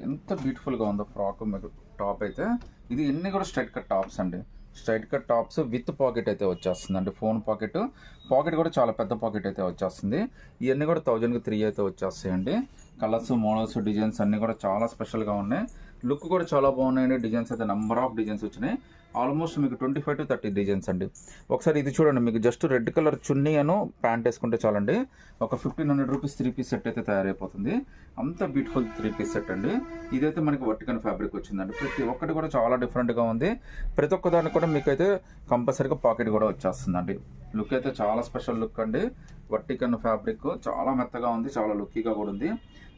ఎంత బ్యూటిఫుల్గా ఉందో ఫ్రాక్ మీకు టాప్ అయితే. ఇది ఎన్ని కూడా స్ట్రైట్ కట్ టాప్స్ అండి. Straight cut tops with pocket అయితే వచ్చేస్తుందండి. ఫోన్ పాకెట్ పాకెట్ కూడా చాలా పెద్ద పాకెట్ అయితే వచ్చేస్తుంది. ఇవన్నీ కూడా 1000కి 3 అయితే వచ్చేస్తాయండి. కలర్స్, మోడల్స్, డిజైన్స్ అన్నీ కూడా చాలా స్పెషల్గా ఉన్నాయి. లుక్ కూడా చాలా బాగున్నాయండి. డిజైన్స్ అయితే నెంబర్ ఆఫ్ డిజైన్స్ వచ్చినాయి. ఆల్మోస్ట్ మీకు 25 to 30 డిజైన్స్ అండి. ఒకసారి ఇది చూడండి, మీకు జస్ట్ రెడ్ కలర్ చున్నీ అను ప్యాంట్ వేసుకుంటే చాలండి ఒక 1500 రూపీస్ 3 పీస్ సెట్ అయితే తయారైపోతుంది. అంత బ్యూటిఫుల్ 3 పీస్ సెట్ అండి. ఇదైతే మనకి వర్టికన్ ఫ్యాబ్రిక్ వచ్చిందండి. ప్రతి ఒక్కటి కూడా చాలా డిఫరెంట్గా ఉంది. ప్రతి ఒక్క దానికి కూడా మీకైతే కంపల్సరీగా పాకెట్ కూడా వచ్చేస్తుందండి. లుక్ అయితే చాలా స్పెషల్ లుక్ అండి. వర్టికన్ ఫ్యాబ్రిక్ చాలా మెత్తగా ఉంది, చాలా లుక్కీగా కూడా ఉంది.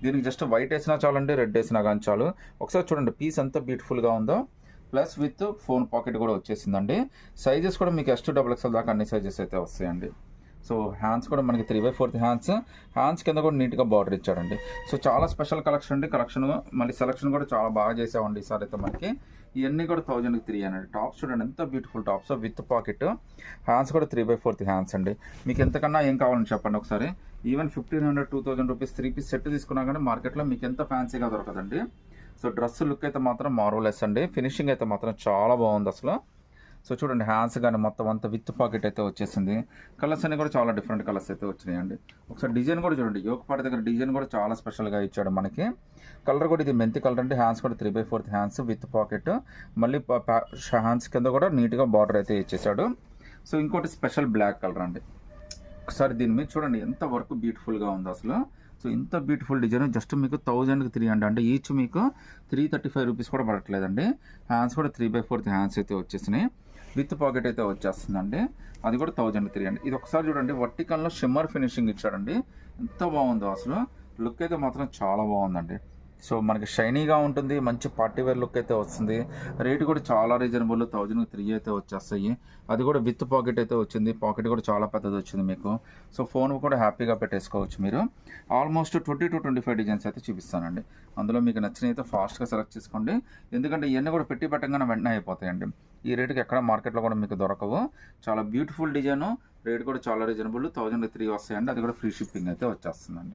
దీనికి జస్ట్ వైట్ వేసినా చాలండి, రెడ్ వేసినా కానీ చాలు. ఒకసారి చూడండి పీస్ ఎంత బ్యూటిఫుల్గా ఉందో. ప్లస్ విత్ ఫోన్ పాకెట్ కూడా వచ్చేసిందండి. సైజెస్ కూడా మీకు S2XXL దాకా అన్ని సైజెస్ అయితే వస్తాయండి. సో హ్యాండ్స్ కూడా మనకి 3/4 హ్యాండ్స్ కింద కూడా నీట్గా బార్డర్ ఇచ్చాడండి. సో చాలా స్పెషల్ కలెక్షన్ అండి. కలెక్షన్ మళ్ళీ సెలెక్షన్ కూడా చాలా బాగా చేసామండి ఈసారి అయితే మనకి. ఇవన్నీ కూడా 1000కి 3 అండి. టాప్స్ చూడండి ఎంత beautiful tops with pocket. Hands కూడా 3/4 హ్యాండ్స్ అండి. మీకు ఎంతకన్నా ఏం కావాలని చెప్పండి ఒకసారి. ఈవెన్ 1500 2000 రూపీస్ 3 పీస్ సెట్ తీసుకున్నా కానీ మార్కెట్లో మీకు ఎంత ఫ్యాన్సీగా దొరకదండి. సో డ్రెస్ లుక్ అయితే మాత్రం మార్వలెస్ అండి. ఫినిషింగ్ అయితే మాత్రం చాలా బాగుంది అసలు. సో చూడండి హ్యాండ్స్ కానీ మొత్తం అంతా విత్ పాకెట్ అయితే వచ్చేసింది. కలర్స్ అన్ని కూడా చాలా డిఫరెంట్ కలర్స్ అయితే వచ్చినాయండి. ఒకసారి డిజైన్ కూడా చూడండి, యోగ పాట దగ్గర డిజైన్ కూడా చాలా స్పెషల్గా ఇచ్చాడు మనకి. కలర్ కూడా ఇది మెంతి కలర్ అండి. హ్యాండ్స్ కూడా 3/4 హ్యాండ్స్ విత్ పాకెట్. మళ్ళీ హ్యాండ్స్ కింద కూడా నీట్గా బార్డర్ అయితే ఇచ్చేసాడు. సో ఇంకోటి స్పెషల్ బ్లాక్ కలర్ అండి. ఒకసారి దీని మీద చూడండి ఎంత వర్క్ బ్యూటిఫుల్గా ఉంది అసలు. సో ఇంత బ్యూటిఫుల్ డిజైన్ జస్ట్ మీకు 1000కి 3 అంటే ఈచ్ మీకు 335 రూపీస్ కూడా పడట్లేదండి. హ్యాండ్స్ కూడా 3/4 హ్యాండ్స్ అయితే వచ్చేసినాయి. విత్ పాకెట్ అయితే వచ్చేస్తుందండి. అది కూడా 1000కి 3 అండి. ఇది ఒకసారి చూడండి వర్టికల్లో షిమ్మర్ ఫినిషింగ్ ఇచ్చాడండి. ఎంత బాగుందో అసలు. లుక్ అయితే మాత్రం చాలా బాగుందండి. సో మనకి షైనీగా ఉంటుంది, మంచి పార్టీవేర్ లుక్ అయితే వస్తుంది. రేటు కూడా చాలా రీజనబుల్, 1000కి 3 అయితే వచ్చేస్తాయి. అది కూడా విత్ పాకెట్ అయితే వచ్చింది. పాకెట్ కూడా చాలా పెద్దది వచ్చింది మీకు. సో ఫోన్ కూడా హ్యాపీగా పెట్టేసుకోవచ్చు మీరు. ఆల్మోస్ట్ 20 to 25 డిజైన్స్ అయితే చూపిస్తానండి. అందులో మీకు నచ్చినవి అయితే ఫాస్ట్గా సెలెక్ట్ చేసుకోండి. ఎందుకంటే ఇవన్నీ కూడా పెట్టి పెట్టగానే వెంటనే అయిపోతాయండి. ఈ రేటుకి ఎక్కడ మార్కెట్లో కూడా మీకు దొరకవు. చాలా బ్యూటిఫుల్ డిజైన్, రేట్ కూడా చాలా రీజనబుల్, 1000కి 3 వస్తాయండి. అది కూడా ఫ్రీ షిప్పింగ్ అయితే వచ్చేస్తుందండి.